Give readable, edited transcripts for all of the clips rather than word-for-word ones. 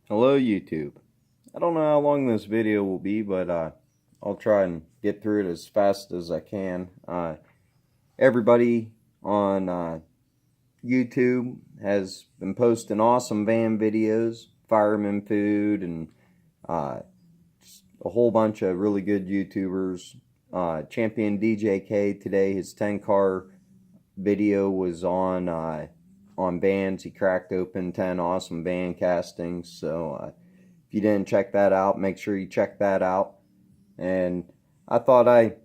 Hello YouTube. I don't know how long this video will be, but I'll try and get through it as fast as I can. Everybody on YouTube has been posting awesome van videos, fireman food, and just a whole bunch of really good YouTubers. Champion DJK today, his 10-car video was on vans. He cracked open 10 awesome van castings. So if you didn't check that out, make sure you check that out. And I thought I'd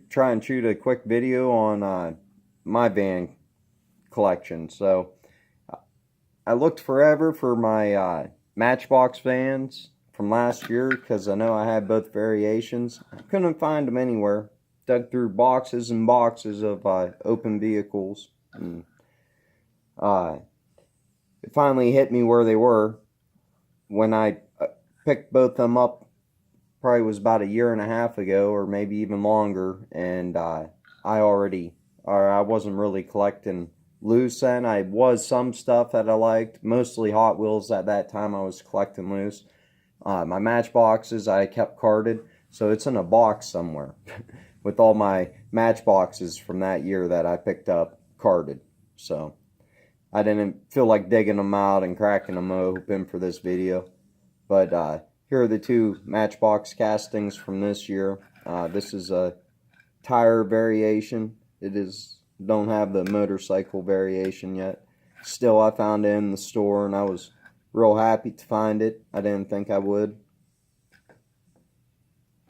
try and shoot a quick video on my van collection. So I looked forever for my Matchbox vans from last year because I know I had both variations. I couldn't find them anywhere. Dug through boxes and boxes of open vehicles, and it finally hit me where they were when I picked both them up. Probably was about a year and a half ago, or maybe even longer, and I wasn't really collecting loose then. I was some stuff that I liked, mostly Hot Wheels at that time. I was collecting loose. My Matchboxes I kept carded, so it's in a box somewhere with all my Matchboxes from that year that I picked up carded. So I didn't feel like digging them out and cracking them open for this video. But here are the two Matchbox castings from this year. This is a tire variation. Don't have the motorcycle variation yet. Still, I found it in the store and I was real happy to find it. I didn't think I would.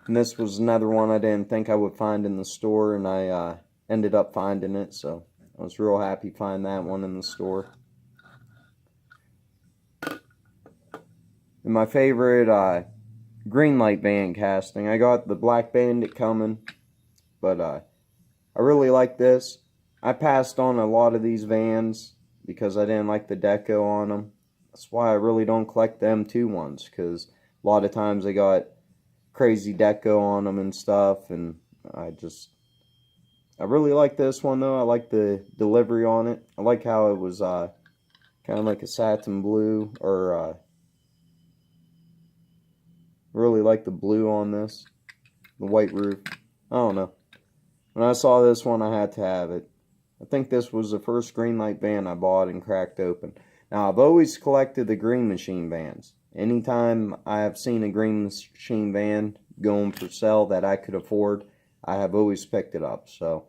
And this was another one I didn't think I would find in the store, and I ended up finding it, so I was real happy to find that one in the store. And my favorite Greenlight van casting, I got the Black Bandit coming, but I really like this. I passed on a lot of these vans because I didn't like the deco on them. That's why I really don't collect the M2 ones, because a lot of times they got crazy deco on them and stuff, and I really like this one though. I like the delivery on it. I like how it was kind of like a satin blue, or really like the blue on this, the white roof. I don't know. When I saw this one, I had to have it. I think this was the first Greenlight van I bought and cracked open. Now, I've always collected the Green Machine vans. Anytime I have seen a Green Machine van going for sale that I could afford, I have always picked it up. So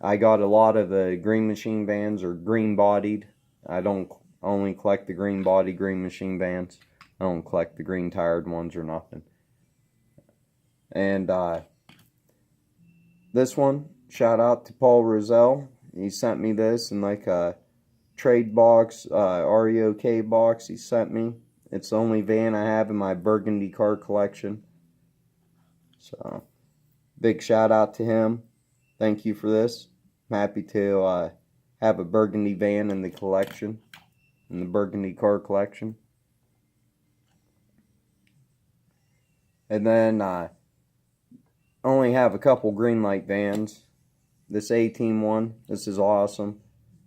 I got a lot of the Green Machine vans, or green bodied. I don't only collect the green body Green Machine vans. I don't collect the green tired ones or nothing. And this one, shout out to Paul Roselle. He sent me this in like a trade box, REOK box he sent me. It's the only van I have in my burgundy car collection. So, big shout out to him. Thank you for this. I'm happy to have a burgundy van in the collection, in the burgundy car collection. And then I only have a couple Greenlight vans. This A-Team one, this is awesome.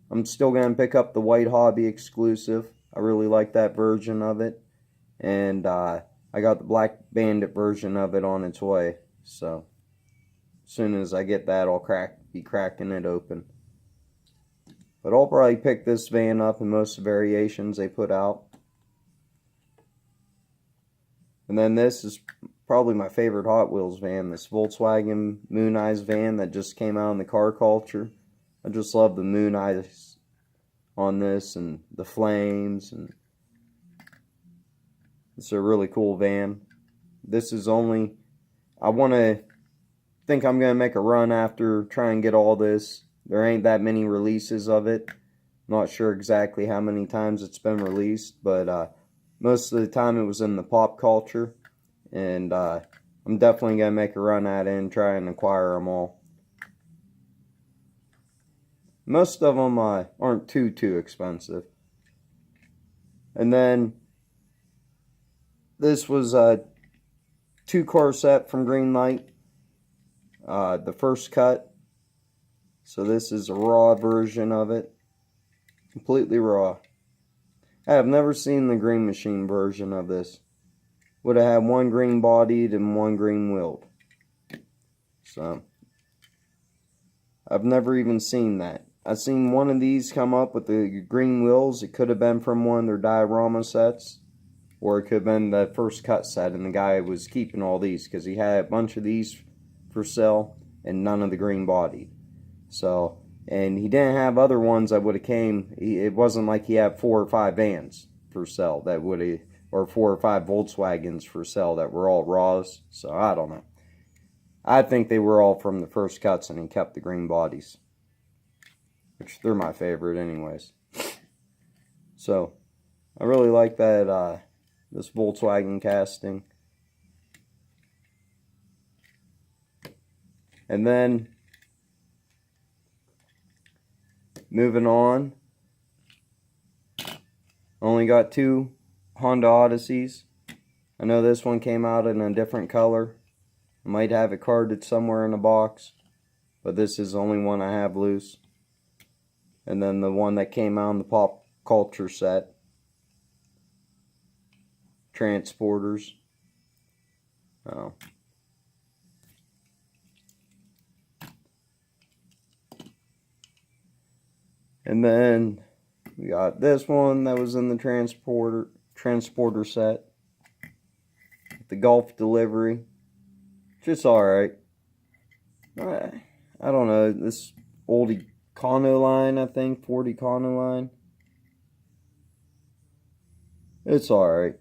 I'm still going to pick up the White Hobby exclusive. I really like that version of it. And I got the Black Bandit version of it on its way. So as soon as I get that, I'll be cracking it open. But I'll probably pick this van up in most of the variations they put out. And then this is probably my favorite Hot Wheels van. This Volkswagen Moon Eyes van that just came out in the car culture. I just love the moon eyes on this and the flames, and it's a really cool van. This is only, I think I'm going to make a run after try and get all this. There ain't that many releases of it. Not sure exactly how many times it's been released, but most of the time it was in the pop culture, and I'm definitely going to make a run at it and try and acquire them all. Most of them aren't too expensive. And then this was a 2-car set from Greenlight, the first cut. So this is a raw version of it, completely raw. I have never seen the Green Machine version of this. Would have had one green bodied and one green wheeled. So, I've never even seen that. I've seen one of these come up with the green wheels. It could have been from one of their diorama sets. Or it could have been the first cut set, and the guy was keeping all these because he had a bunch of these for sale and none of the green bodied. So, and he didn't have other ones that would have came. It wasn't like he had 4 or 5 vans for sale that would have, or 4 or 5 Volkswagens for sale that were all raws. So I don't know. I think they were all from the first cuts, and he kept the green bodies, which they're my favorite anyways. So I really like that this Volkswagen casting. And then moving on, only got 2 Honda Odysseys. I know this one came out in a different color. I might have it carded somewhere in a box, but this is the only one I have loose. And then the one that came out in the pop culture set, transporters. Oh. And then we got this one that was in the transporter set. The Golf delivery. Just alright. I don't know. This old Econoline, I think. Ford Econoline. It's alright.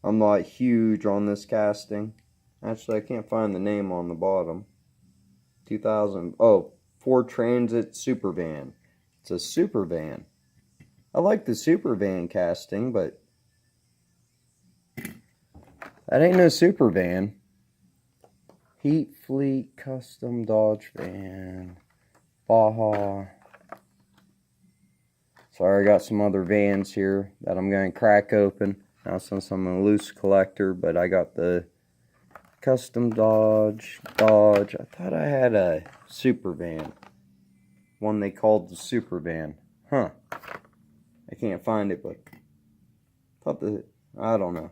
I'm not huge on this casting. Actually, I can't find the name on the bottom. 2000. Oh, Ford Transit Super Van. It's a super van. I like the super van casting, but that ain't no super van. Heat Fleet Custom Dodge Van. Baja. Sorry, I got some other vans here that I'm going to crack open. Now, since I'm a loose collector, but I got the Custom Dodge. I thought I had a super van. One they called the super van. Huh. I can't find it, but I don't know.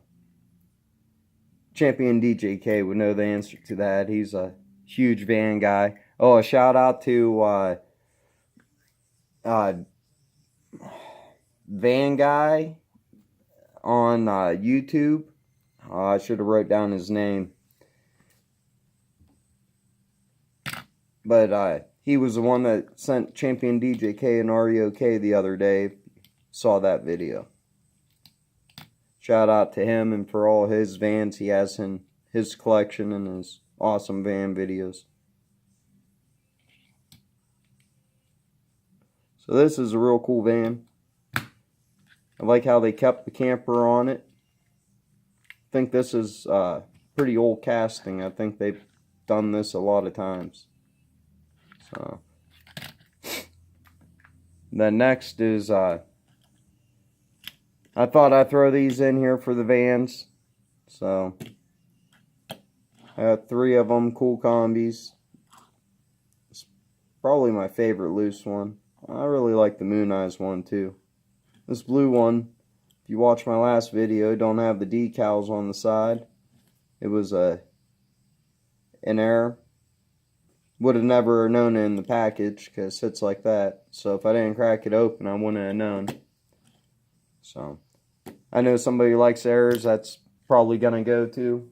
Champion DJK would know the answer to that. He's a huge van guy. Oh, a shout out to Van Guy on YouTube. I should have wrote down his name. But he was the one that sent Champion DJK and REOK the other day. Saw that video. Shout out to him and for all his vans he has in his collection and his awesome van videos. So this is a real cool van. I like how they kept the camper on it. I think this is pretty old casting. I think they've done this a lot of times. So then next is I thought I'd throw these in here for the vans. So I got 3 of them, cool combis. It's probably my favorite loose one. I really like the Moon Eyes one too. This blue one, if you watch my last video, don't have the decals on the side. It was an error. Would have never known it in the package because it sits like that. So if I didn't crack it open, I wouldn't have known. So I know somebody likes errors. That's probably gonna go to.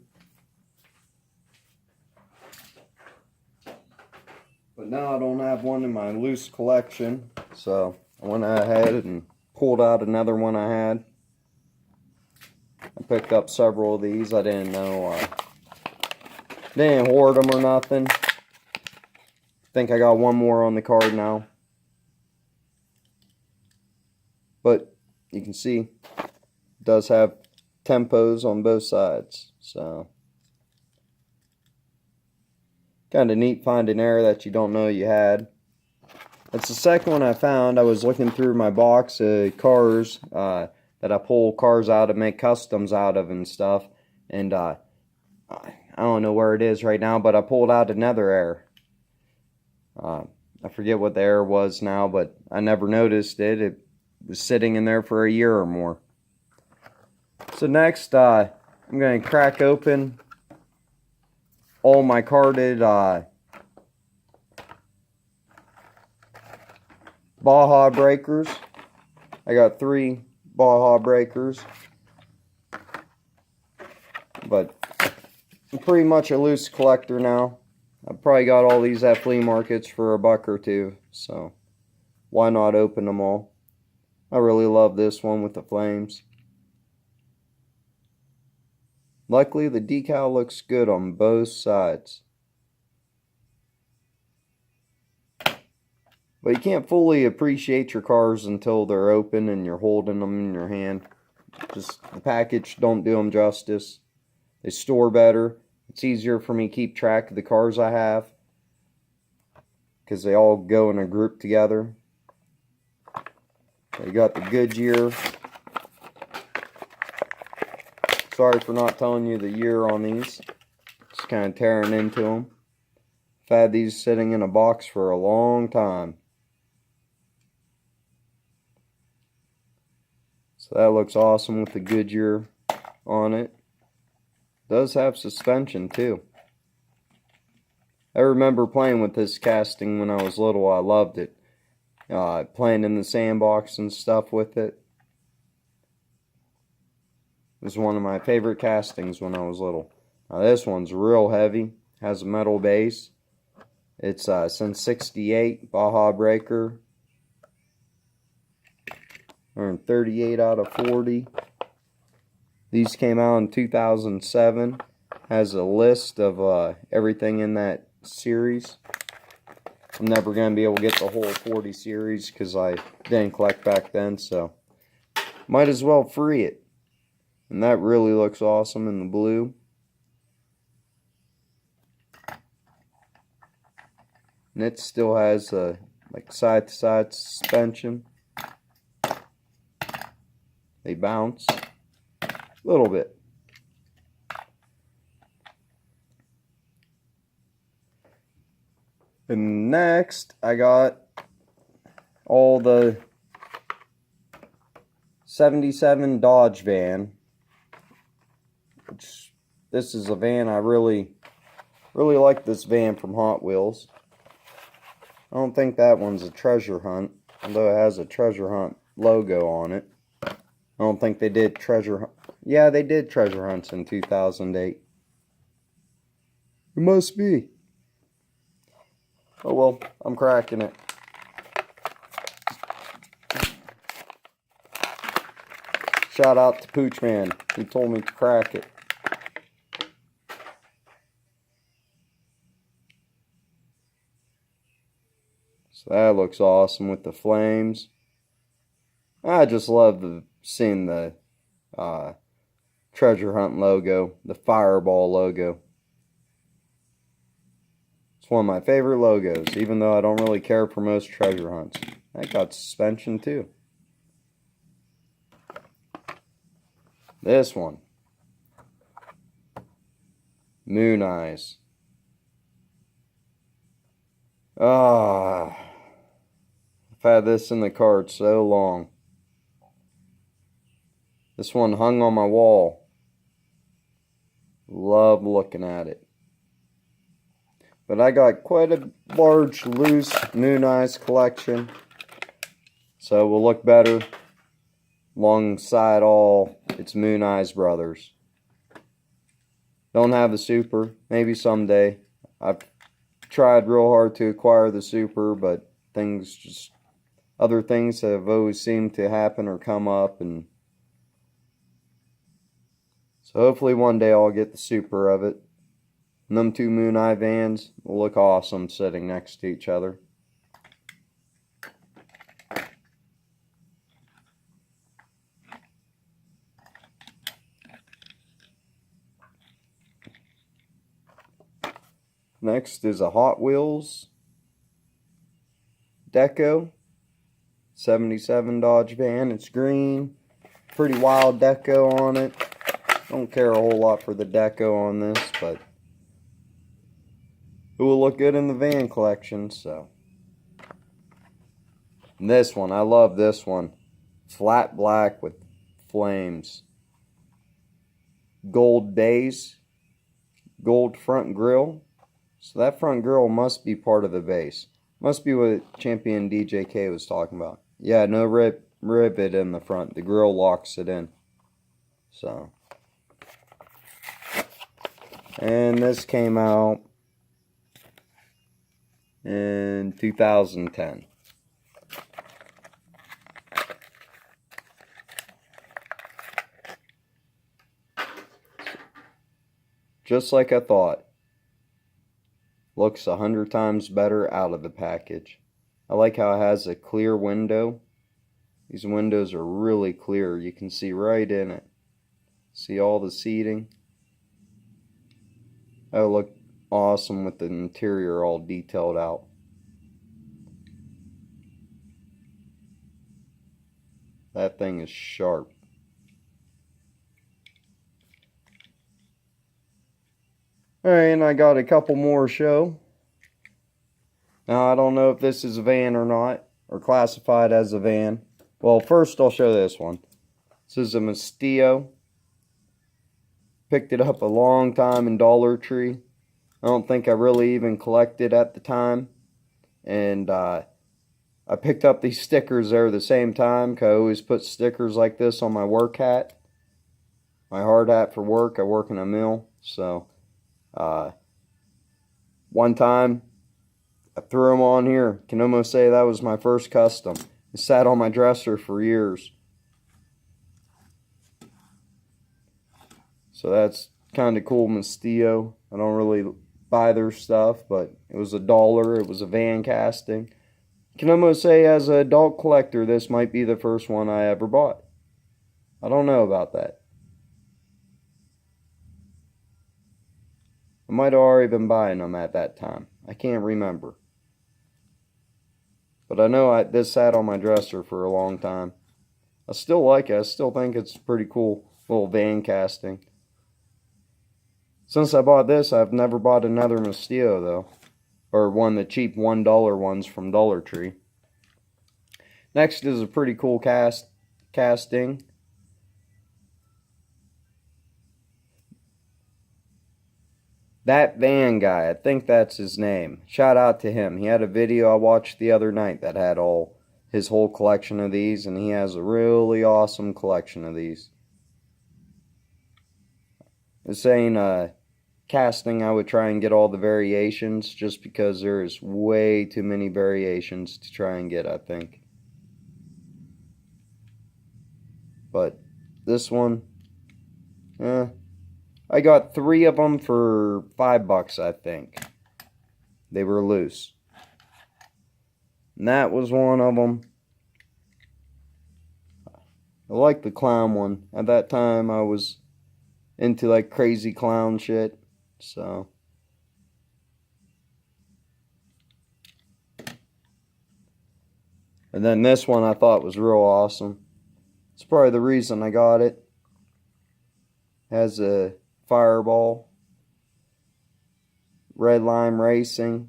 But now I don't have one in my loose collection. So I went ahead and pulled out another one I had. I picked up several of these. I didn't know. Didn't hoard them or nothing. I think I got one more on the card now. But you can see it does have tempos on both sides. So kind of neat finding error that you don't know you had. That's the second one I found. I was looking through my box of cars that I pull cars out and make customs out of and stuff. And I don't know where it is right now, but I pulled out another error. I forget what the error was now, but I never noticed it. It was sitting in there for a year or more. So next, I'm going to crack open all my carded Baja breakers. I got 3 Baja breakers, but I'm pretty much a loose collector now. I probably got all these at flea markets for $1 or $2, so why not open them all? I really love this one with the flames. Luckily, the decal looks good on both sides. But you can't fully appreciate your cars until they're open and you're holding them in your hand. Just the package don't do them justice. They store better. It's easier for me to keep track of the cars I have because they all go in a group together. You got the Goodyear. Sorry for not telling you the year on these. Just kind of tearing into them. I've had these sitting in a box for a long time. So that looks awesome with the Goodyear on it. Does have suspension too. I remember playing with this casting when I was little. I loved it. Playing in the sandbox and stuff with it. It was one of my favorite castings when I was little. Now this one's real heavy. Has a metal base. It's since '68 Baja breaker. Earned 38 out of 40. These came out in 2007. Has a list of everything in that series. I'm never going to be able to get the whole 40 series because I didn't collect back then, so might as well free it. And that really looks awesome in the blue. And it still has like side-to-side suspension. They bounce a little bit. And next, I got all the '77 Dodge van. Which, this is a van I really like this van from Hot Wheels. I don't think that one's a treasure hunt, although it has a treasure hunt logo on it. I don't think they did treasure hunt. Yeah, they did treasure hunts in 2008. It must be. Oh well, I'm cracking it. Shout out to Pooch Man. He told me to crack it. So that looks awesome with the flames. I just love seeing the treasure hunt logo, the fireball logo. It's one of my favorite logos, even though I don't really care for most treasure hunts. That got suspension too. This one. Moon Eyes. I've had this in the cart so long. This one hung on my wall. Love looking at it. But I got quite a large, loose Moon Eyes collection. So it will look better alongside all its Moon Eyes brothers. Don't have the Super. Maybe someday. I've tried real hard to acquire the Super, but other things have always seemed to happen or come up, and so hopefully one day I'll get the Super of it. And them two Moon Eye vans will look awesome sitting next to each other. Next is a Hot Wheels deco. '77 Dodge van. It's green. Pretty wild deco on it. Don't care a whole lot for the deco on this, but it will look good in the van collection, so And this one, I love this one. Flat black with flames. Gold base. Gold front grille. So that front grille must be part of the base. Must be what Champion DJK was talking about. Yeah, no rivet in the front. The grille locks it in. So. And this came out in 2010. Just like I thought. Looks 100 times better out of the package. I like how it has a clear window. These windows are really clear. You can see right in it. See all the seating. That'll look awesome with the interior all detailed out. That thing is sharp. Alright, and I got a couple more to show. Now, I don't know if this is a van or not, or classified as a van. Well, first I'll show this one. This is a Miscellaneous. Picked it up a long time in Dollar Tree. I don't think I really even collected at the time. And I picked up these stickers there at the same time, because I always put stickers like this on my work hat. My hard hat for work. I work in a mill. So, one time, I threw them on here. Can almost say that was my first custom. It sat on my dresser for years. So that's kind of cool, Miscellaneous. I don't really buy their stuff, but it was $1. It was a van casting. You can almost say as an adult collector, this might be the first one I ever bought. I don't know about that. I might have already been buying them at that time. I can't remember. But I know this sat on my dresser for a long time. I still like it. I still think it's pretty cool little van casting. Since I bought this, I've never bought another Miscellaneous though. Or one of the cheap $1 ones from Dollar Tree. Next is a pretty cool casting. That van guy, I think that's his name. Shout out to him. He had a video I watched the other night that had his whole collection of these, and he has a really awesome collection of these. It's saying casting, I would try and get all the variations, just because there is way too many variations to try and get, I think. But this one, I got 3 of them for $5, I think. They were loose. And that was one of them. I like the clown one. At that time, I was into like crazy clown shit. So. And then this one I thought was real awesome. It's probably the reason I got it. Has a Fireball, Red Lime Racing,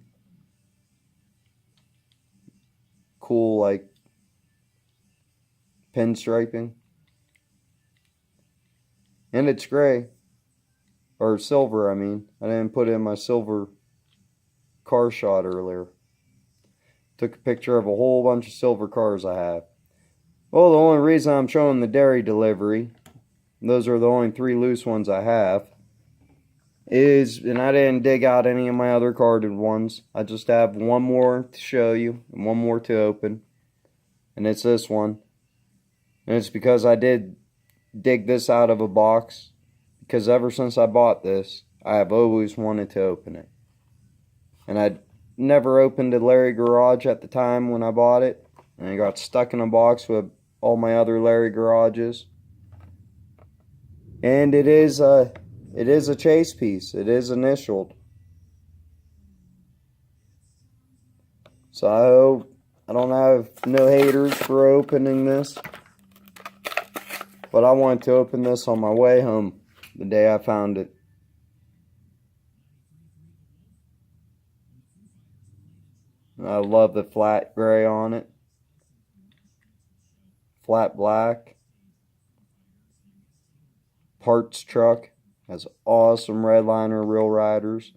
cool like pinstriping, and it's gray, or silver I mean. I didn't put in my silver car shot earlier. Took a picture of a whole bunch of silver cars I have. Well, the only reason I'm showing the dairy delivery, those are the only 3 loose ones I have, and I didn't dig out any of my other carded ones. I just have one more to show you, and one more to open, and it's this one. And it's because I did dig this out of a box, because ever since I bought this, I have always wanted to open it. And I never opened a Larry Garage at the time when I bought it, and it got stuck in a box with all my other Larry Garages. And it is a chase piece. It is initialed. So I don't have no haters for opening this. But I wanted to open this on my way home the day I found it. I love the flat gray on it. flat black. Parts truck has awesome redliner real riders.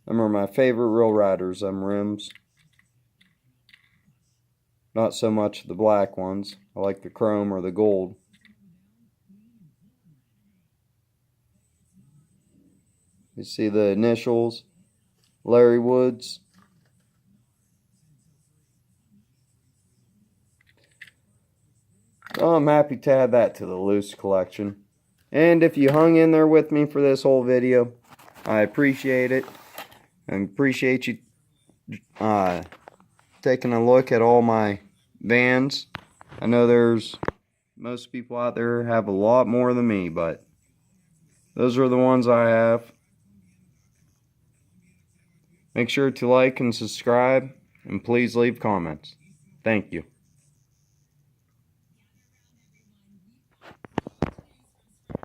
Them are my favorite real riders, them rims. Not so much the black ones. I like the chrome or the gold. You see the initials, Larry Woods. Oh, I'm happy to add that to the loose collection. And if you hung in there with me for this whole video, I appreciate it. I appreciate you taking a look at all my vans. I know there's most people out there have a lot more than me, but those are the ones I have. Make sure to like and subscribe, and please leave comments. Thank you.